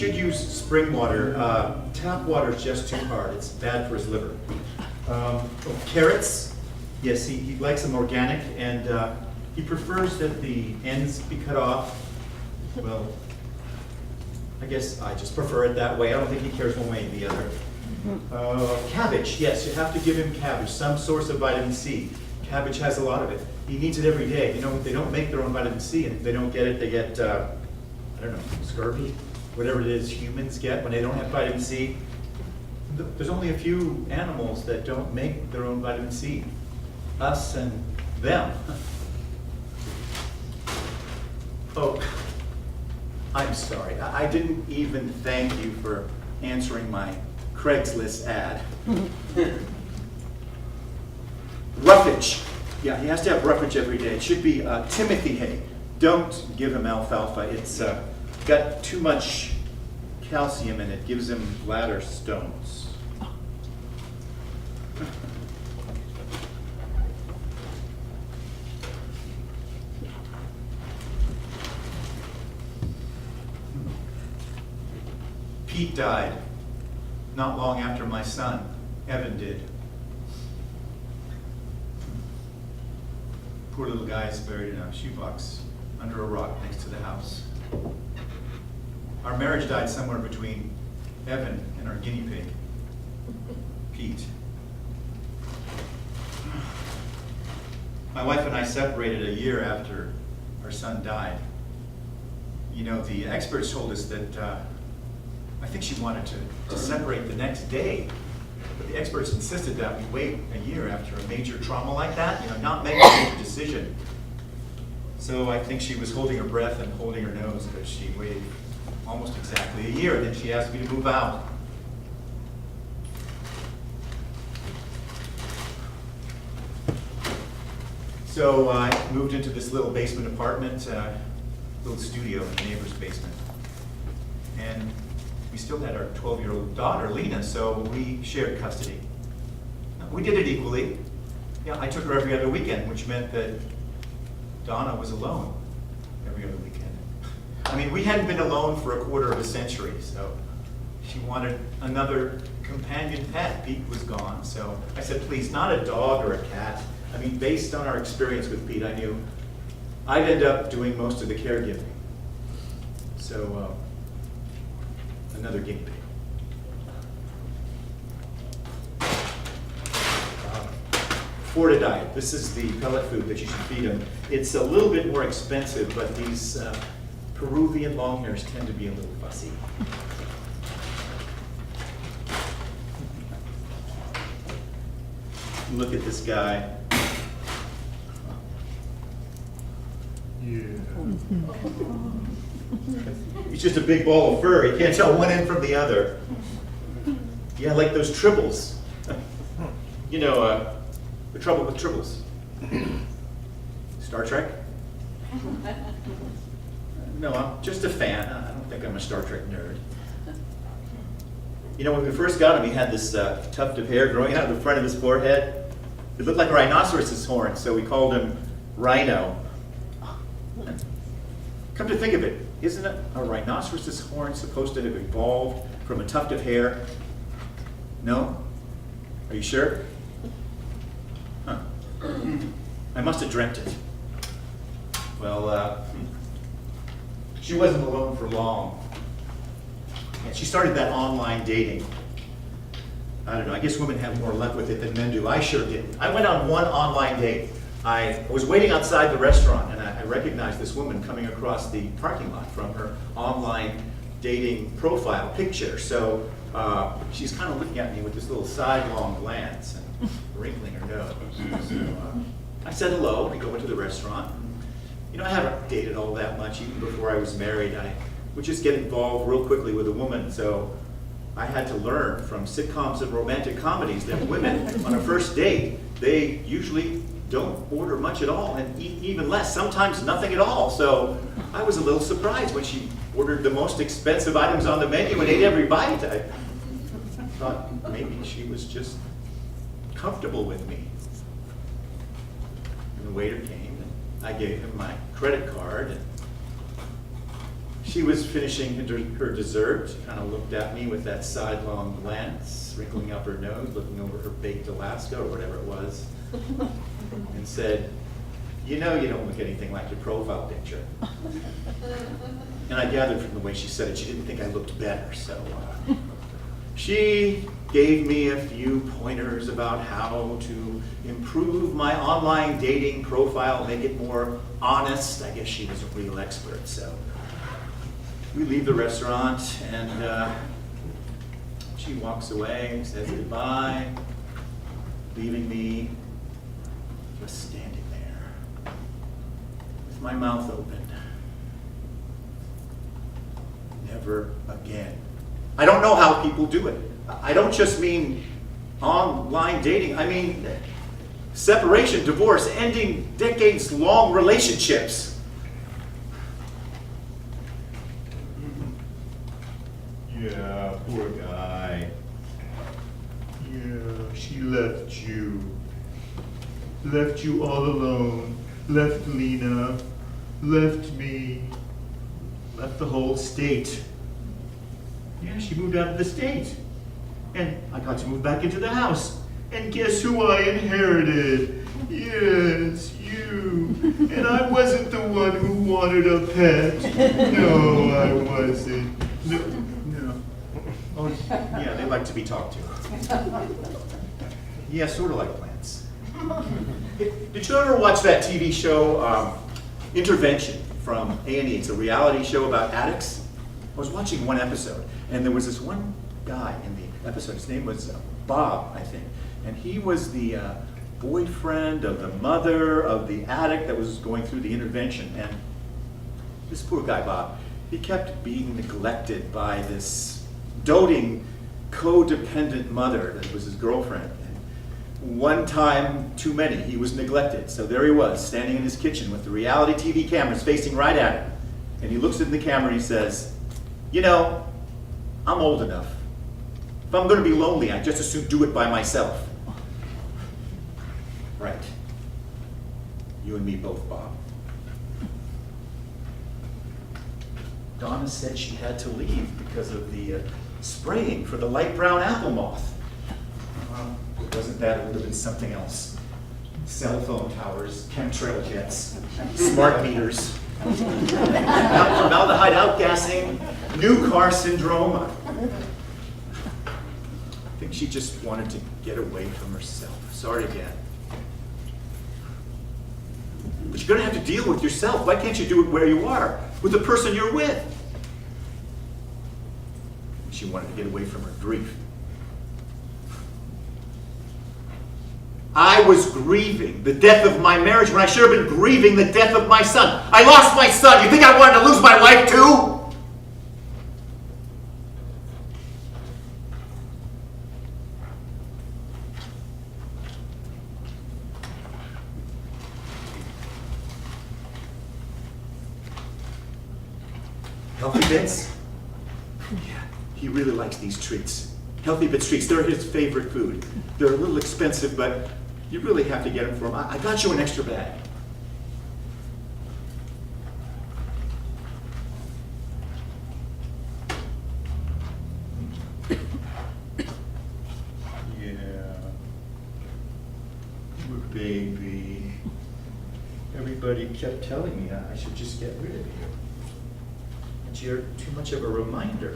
should use spring water. Tap water is just too hard. It's bad for his liver. Carrots, yes, he likes them organic, and he prefers that the ends be cut off. Well, I guess I just prefer it that way. I don't think he cares one way or the other. Cabbage, yes, you have to give him cabbage, some source of vitamin C. Cabbage has a lot of it. He needs it every day. You know, they don't make their own vitamin C, and if they don't get it, they get, I don't know, scurvy, whatever it is humans get when they don't have vitamin C. There's only a few animals that don't make their own vitamin C. Us and them. Oh, I'm sorry. I didn't even thank you for answering my Craigslist ad. Roughage. Yeah, he has to have roughage every day. It should be Timothy hay. Don't give him alfalfa. It's got too much calcium in it. Gives him bladder stones. Pete died not long after my son, Evan, did. Poor little guy is buried in a shoebox under a rock next to the house. Our marriage died somewhere between Evan and our guinea pig, Pete. My wife and I separated a year after our son died. You know, the experts told us that I think she wanted to separate the next day, but the experts insisted that we wait a year after a major trauma like that, you know, not make a major decision. So I think she was holding her breath and holding her nose because she waited almost exactly a year, and then she asked me to move out. So I moved into this little basement apartment, little studio in the neighbor's basement. And we still had our 12-year-old daughter, Lena, so we shared custody. We did it equally. Yeah, I took her every other weekend, which meant that Donna was alone every other weekend. I mean, we hadn't been alone for a quarter of a century, so she wanted another companion pet. Pete was gone, so I said, please, not a dog or a cat. I mean, based on our experience with Pete, I knew I'd end up doing most of the caregiving. So, another guinea pig. Florida diet. This is the pellet food that you should feed them. It's a little bit more expensive, but these Peruvian longhairs tend to be a little fussy. Look at this guy. Yeah. He's just a big ball of fur. You can't tell one end from the other. Yeah, like those tribbles. You know, the trouble with tribbles. Star Trek? No, I'm just a fan. I don't think I'm a Star Trek nerd. You know, when we first got him, he had this tuft of hair growing out of the front of his forehead. It looked like a rhinoceros's horn, so we called him Rhino. Come to think of it, isn't a rhinoceros's horn supposed to have evolved from a tuft of hair? No? Are you sure? Huh. I must have dreamt it. Well, she wasn't alone for long. And she started that online dating. I don't know, I guess women have more luck with it than men do. I sure didn't. I went on one online date. I was waiting outside the restaurant, and I recognized this woman coming across the parking lot from her online dating profile picture. So she's kind of looking at me with this little sidelong glance and wrinkling her nose. So I said hello. I go into the restaurant. You know, I haven't dated all that much. Even before I was married, I would just get involved real quickly with a woman. So I had to learn from sitcoms and romantic comedies that women on a first date, they usually don't order much at all, and eat even less, sometimes nothing at all. So I was a little surprised when she ordered the most expensive items on the menu and ate every bite. I thought maybe she was just comfortable with me. And the waiter came, and I gave him my credit card. And She was finishing her dessert. She kind of looked at me with that sidelong glance, wrinkling up her nose, looking over her baked Alaska or whatever it was, and said, "You know you don't look anything like your profile picture." And I gathered from the way she said it, she didn't think I looked better, so she gave me a few pointers about how to improve my online dating profile, make it more honest. I guess she was a real expert, so we leave the restaurant, and she walks away, says goodbye, leaving me just standing there with my mouth open. Never again. I don't know how people do it. I don't just mean online dating. I mean separation, divorce, ending decades-long relationships. Yeah, poor guy. Yeah, she left you. Left you all alone. Left Lena. Left me. Left the whole state. Yeah, she moved out of the state. And I got to move back into the house. And guess who I inherited? Yes, you. And I wasn't the one who wanted a pet. No, I wasn't. No. Oh, yeah, they like to be talked to. Yeah, sort of like plants. Did you ever watch that TV show, Intervention, from A&E? It's a reality show about addicts. I was watching one episode, and there was this one guy in the episode. His name was Bob, I think. And he was the boyfriend of the mother of the addict that was going through the intervention. And this poor guy, Bob, he kept being neglected by this doting, codependent mother that was his girlfriend. And one time too many, he was neglected. So there he was, standing in his kitchen with the reality TV cameras facing right at him. And he looks in the camera and he says, "You know, I'm old enough. If I'm going to be lonely, I just as soon do it by myself." Right. You and me both, Bob. Donna said she had to leave because of the spraying for the light brown apple moth. It wasn't that, it would have been something else. Cell phone towers, chemtrail jets, smart meters, formaldehyde outgassing, new car syndrome. I think she just wanted to get away from herself. Sorry again. But you're going to have to deal with yourself. Why can't you do it where you are, with the person you're with? She wanted to get away from her grief. I was grieving the death of my marriage when I should have been grieving the death of my son. I lost my son. You think I wanted to lose my wife too? Healthy Bits? Yeah, he really likes these treats. Healthy Bits treats, they're his favorite food. They're a little expensive, but you really have to get them for him. I got you an extra bag. Yeah. Poor baby. Everybody kept telling me I should just get rid of you. You're too much of a reminder.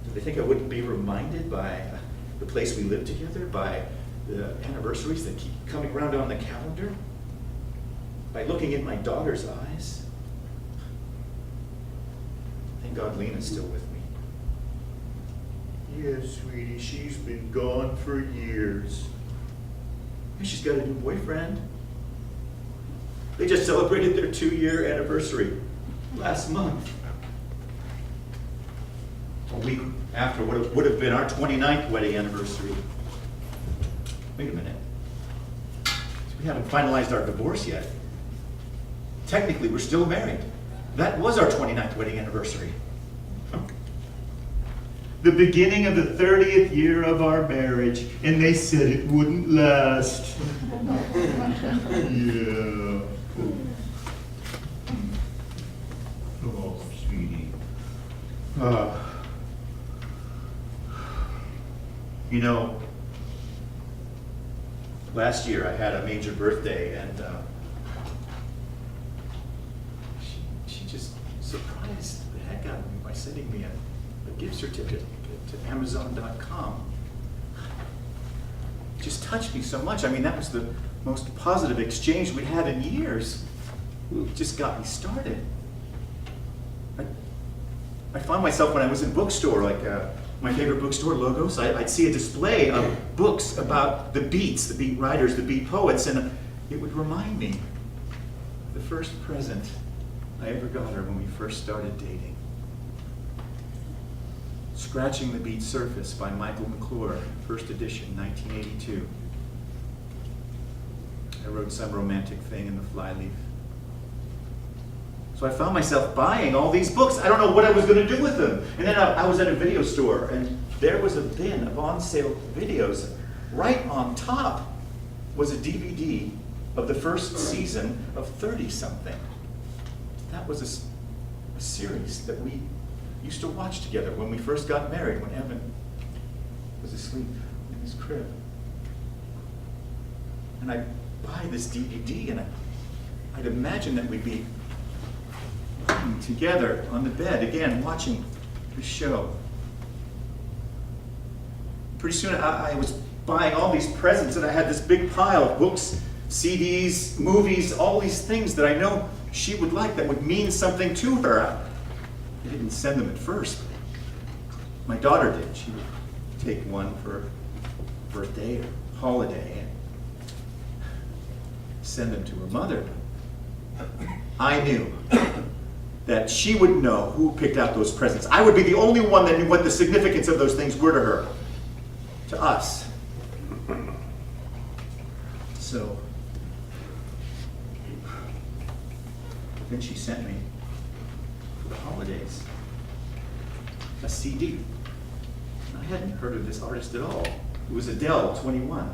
Do they think I wouldn't be reminded by the place we live together, by the anniversaries that keep coming around on the calendar, by looking in my daughter's eyes? Thank God Lena's still with me. Yes, sweetie, she's been gone for years. And she's got a new boyfriend. They just celebrated their 2-year anniversary last month. A week after what would have been our 29th wedding anniversary. Wait a minute. We haven't finalized our divorce yet. Technically, we're still married. That was our 29th wedding anniversary. The beginning of the 30th year of our marriage, and they said it wouldn't last. Yeah. Oh. You know, last year I had a major birthday, and she just surprised the heck out of me by sending me a gift certificate to Amazon.com. It just touched me so much. I mean, that was the most positive exchange we had in years. It just got me started. I found myself when I was in bookstore, like my favorite bookstore logos, I'd see a display of books about the beats, the beat writers, the beat poets, and it would remind me of the first present I ever got her when we first started dating. Scratching the Beat Surface by Michael McClure, first edition, 1982. I wrote some romantic thing in the flyleaf. So I found myself buying all these books. I don't know what I was going to do with them. And then I was at a video store, and there was a bin of on-sale videos. Right on top was a DVD of the first season of 30-something. That was a series that we used to watch together when we first got married, when Evan was asleep in his crib. And I'd buy this DVD, and I'd imagine that we'd be together on the bed, again, watching the show. Pretty soon I was buying all these presents, and I had this big pile of books, CDs, movies, all these things that I know she would like, that would mean something to her. I didn't send them at first. My daughter did. She would take one for birthday or holiday and send them to her mother. I knew that she would know who picked out those presents. I would be the only one that knew what the significance of those things were to her, to us. So, then she sent me, for the holidays, a CD. I hadn't heard of this artist at all. It was Adele, 21.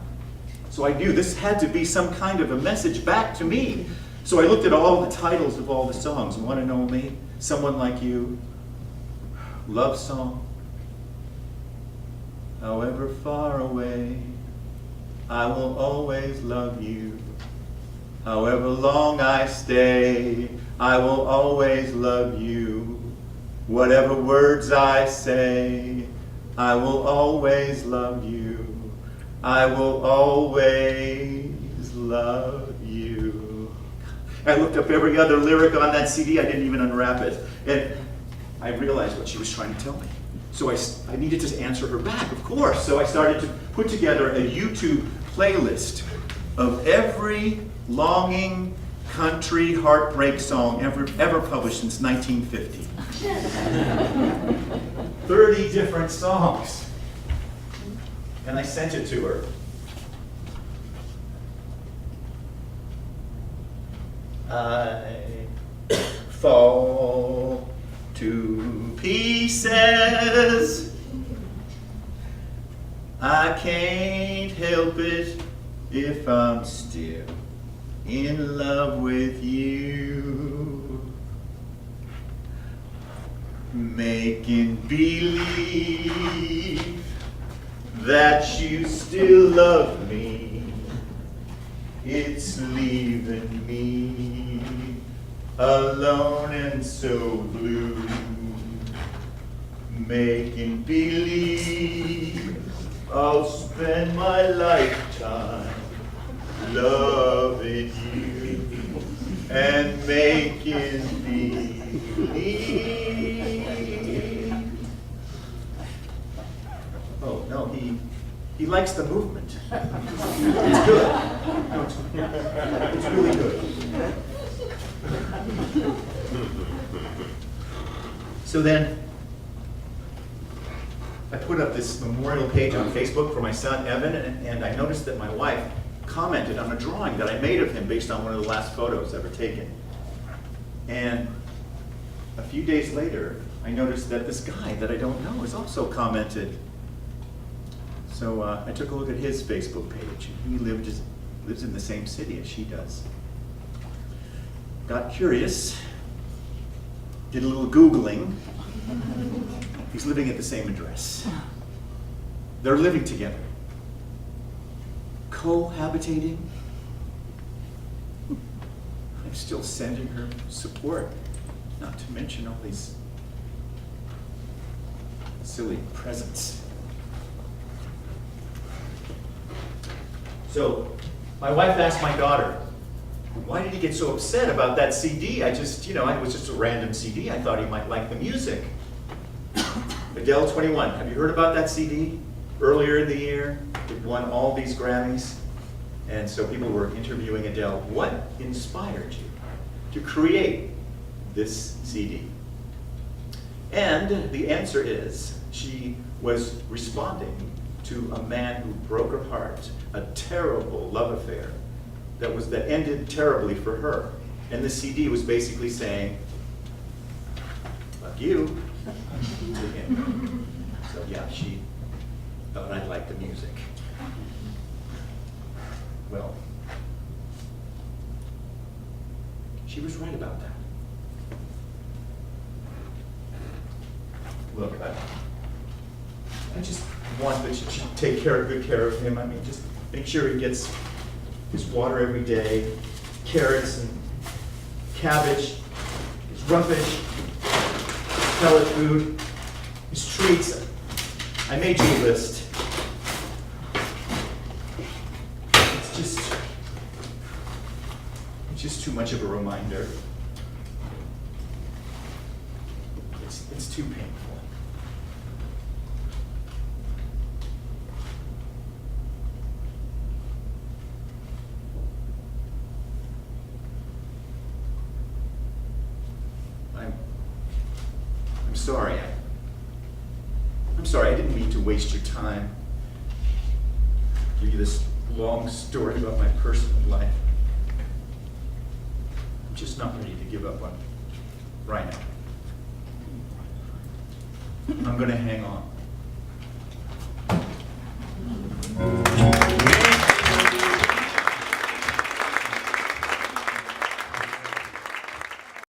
So I knew this had to be some kind of a message back to me. So I looked at all the titles of all the songs. Want to Know Me, Someone Like You, Love Song, However Far Away, I Will Always Love You, However Long I Stay, I Will Always Love You, Whatever Words I Say, I Will Always Love You, I Will Always Love You. I looked up every other lyric on that CD. I didn't even unwrap it. And I realized what she was trying to tell me. So I needed to answer her back, of course. So I started to put together a YouTube playlist of every longing country heartbreak song ever published since 1950. 30 different songs. And I sent it to her. I fall to pieces. I can't help it if I'm still in love with you. Making believe that you still love me. It's leaving me alone and so blue. Making believe I'll spend my lifetime loving you and making believe. Oh, no, he likes the movement. It's good. No, it's really good. So then, I put up this memorial page on Facebook for my son, Evan, and I noticed that my wife commented on a drawing that I made of him based on one of the last photos ever taken. And a few days later, I noticed that this guy that I don't know has also commented. So I took a look at his Facebook page. He lives in the same city as she does. Got curious, did a little Googling, He's living at the same address. They're living together. Cohabitating. I'm still sending her support, not to mention all these silly presents. So, my wife asked my daughter, why did he get so upset about that CD? I just, it was just a random CD. I thought he might like the music. Adele 21, have you heard about that CD? Earlier in the year, it won all these Grammys. And so people were interviewing Adele. What inspired you to create this CD? And the answer is, she was responding to a man who broke her heart, a terrible love affair that ended terribly for her. And the CD was basically saying, fuck you, to him. So yeah, she thought I'd like the music. Well, she was right about that. Look, I just want that she take good care of him. I mean, just make sure he gets his water every day, carrots and cabbage, his rumpish, pellet food, his treats. I made you a list. It's just too much of a reminder. It's too painful. I'm sorry. I'm sorry, I didn't mean to waste your time. Give you this long story about my personal life. I'm just not ready to give up on right now. I'm gonna hang on.